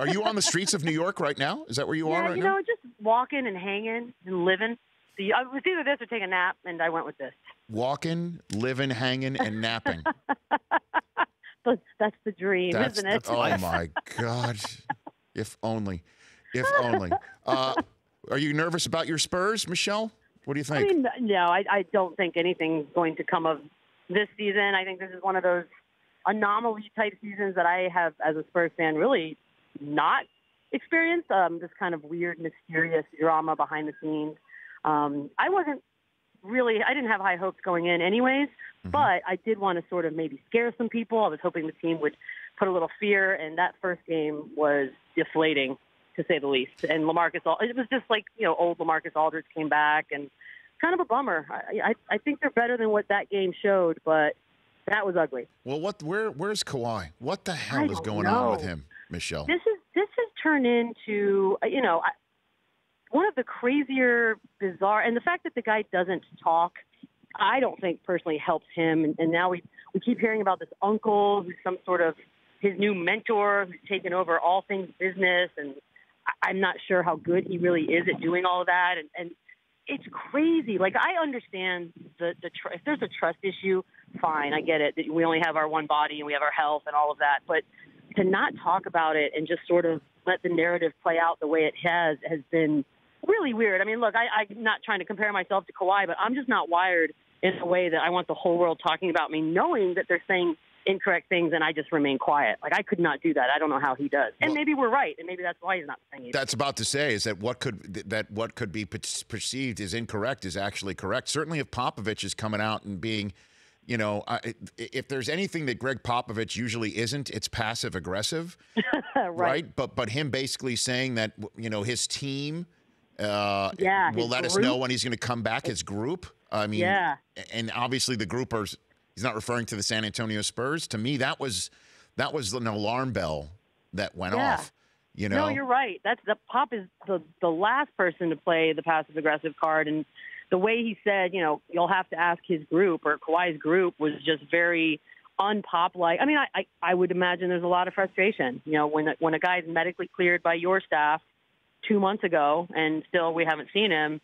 Are you on the streets of New York right now? Is that where you are right you now? know, just walking and hanging and living. So it was either this or take a nap, and I went with this. Walking, living, hanging, and napping. But that's the dream, isn't it? Oh, my God. If only. If only. Are you nervous about your Spurs, Michelle? What do you think? I mean, no, I don't think anything's going to come of this season. I think this is one of those anomaly-type seasons that I have, as a Spurs fan, really not experienced. This kind of weird, mysterious drama behind the scenes. I didn't have high hopes going in anyways, but I did want to sort of maybe scare some people. I was hoping the team would put a little fear, and that first game was deflating, to say the least. And it was just like, old LaMarcus Aldridge came back, and kind of a bummer. I think they're better than what that game showed, but that was ugly. Well, where's Kawhi? What the hell is going on with him, Michelle? This has turned into, one of the crazier, bizarre, and the fact that the guy doesn't talk, I don't think personally helps him. And now we keep hearing about this uncle who's some sort of his new mentor who's taken over all things business. And I'm not sure how good he really is at doing all of that. And it's crazy. Like, I understand if there's a trust issue, fine, I get it. That we only have our one body and we have our health and all of that. But to not talk about it and just sort of let the narrative play out the way it has been really weird. I mean, look, I'm not trying to compare myself to Kawhi, but I'm just not wired in a way that I want the whole world talking about me, knowing that they're saying incorrect things, and I just remain quiet. Like, I could not do that. I don't know how he does. And maybe we're right, and maybe that's why he's not saying it. That's about to say is that what could be perceived as incorrect is actually correct. Certainly if Popovich is coming out and being, if there's anything that Greg Popovich usually isn't, it's passive aggressive, right? But him basically saying that, his team will let us know when he's going to come back, his group. I mean, and obviously the groupers, he's not referring to the San Antonio Spurs. To me, that was an alarm bell that went off. No, you're right. Pop is the last person to play the passive aggressive card, and the way he said, you'll have to ask his group or Kawhi's group was just very unpop-like. I mean, I would imagine there's a lot of frustration. When a guy's medically cleared by your staff 2 months ago and still we haven't seen him,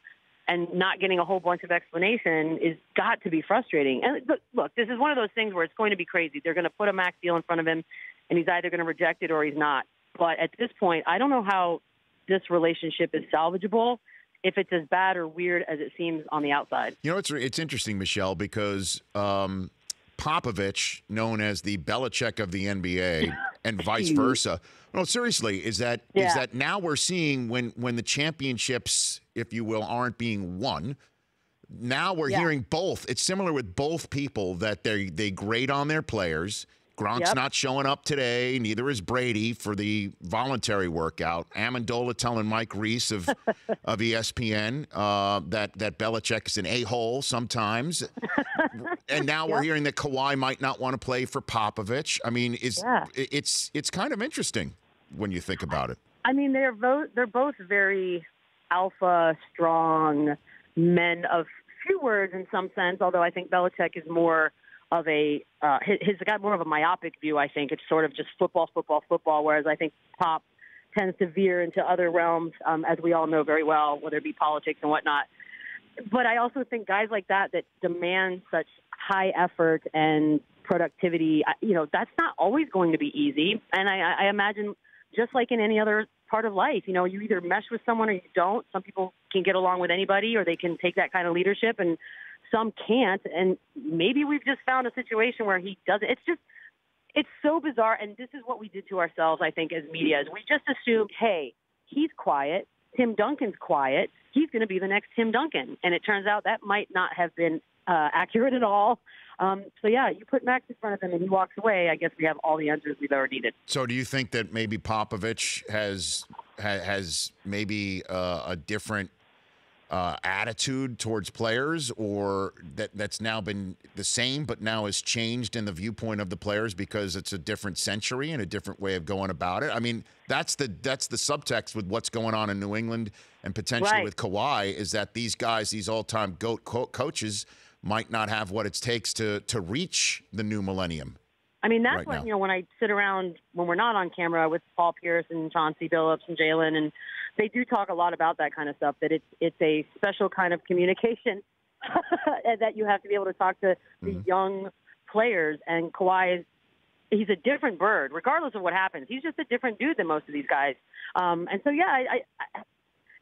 and not getting a whole bunch of explanation is got to be frustrating. And look, this is one of those things where it's going to be crazy. They're going to put a max deal in front of him, and he's either going to reject it or he's not. But at this point, I don't know how this relationship is salvageable if it's as bad or weird as it seems on the outside. It's interesting, Michelle, because Popovich, known as the Belichick of the NBA, and vice versa. No, seriously, is that now we're seeing when the championships, if you will, aren't being won. Now we're hearing both. It's similar with both people that they grade on their players. Gronk's not showing up today. Neither is Brady for the voluntary workout. Amendola telling Mike Reese of ESPN that Belichick is an a-hole sometimes. And now we're hearing that Kawhi might not want to play for Popovich. I mean, it's kind of interesting when you think about it. I mean, they're both very alpha, strong men of few words in some sense. Although I think Belichick is more of he's got more of a myopic view. I think it's sort of just football, whereas I think Pop tends to veer into other realms, as we all know very well, whether it be politics and whatnot. But I also think guys like that demand such high effort and productivity, that's not always going to be easy. And I imagine, just like in any other part of life, you either mesh with someone or you don't. Some people can get along with anybody, or they can take that kind of leadership, and some can't. And maybe we've just found a situation where he doesn't. It's so bizarre. And this is what we did to ourselves, I think, as media, is we just assumed, hey, he's quiet. Tim Duncan's quiet. He's going to be the next Tim Duncan. And it turns out that might not have been accurate at all. You put Max in front of him and he walks away. I guess we have all the answers we've ever needed. So do you think that maybe Popovich has maybe a different attitude towards players, or that's now been the same but now has changed in the viewpoint of the players because it's a different century and a different way of going about it? I mean, that's the subtext with what's going on in New England and potentially with Kawhi, is that these guys, these all-time GOAT coaches, might not have what it takes to reach the new millennium. I mean, that's right what, now. when I sit around when we're not on camera with Paul Pierce and Chauncey Billups and Jalen, and they do talk a lot about that kind of stuff, that it's a special kind of communication that you have to be able to talk to these young players. And Kawhi he's a different bird, regardless of what happens. He's just a different dude than most of these guys. And so, yeah,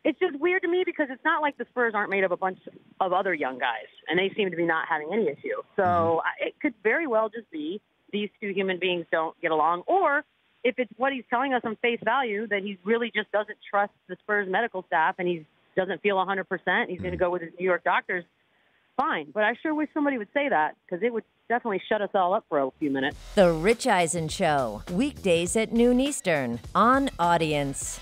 it's just weird to me because it's not like the Spurs aren't made of a bunch of other young guys, and they seem to be not having any issue. So it could very well just be these two human beings don't get along, or if it's what he's telling us on face value, that he really just doesn't trust the Spurs medical staff and he doesn't feel 100%, he's going to go with his New York doctors, fine. But I sure wish somebody would say that, because it would definitely shut us all up for a few minutes. The Rich Eisen Show, weekdays at noon Eastern on Audience.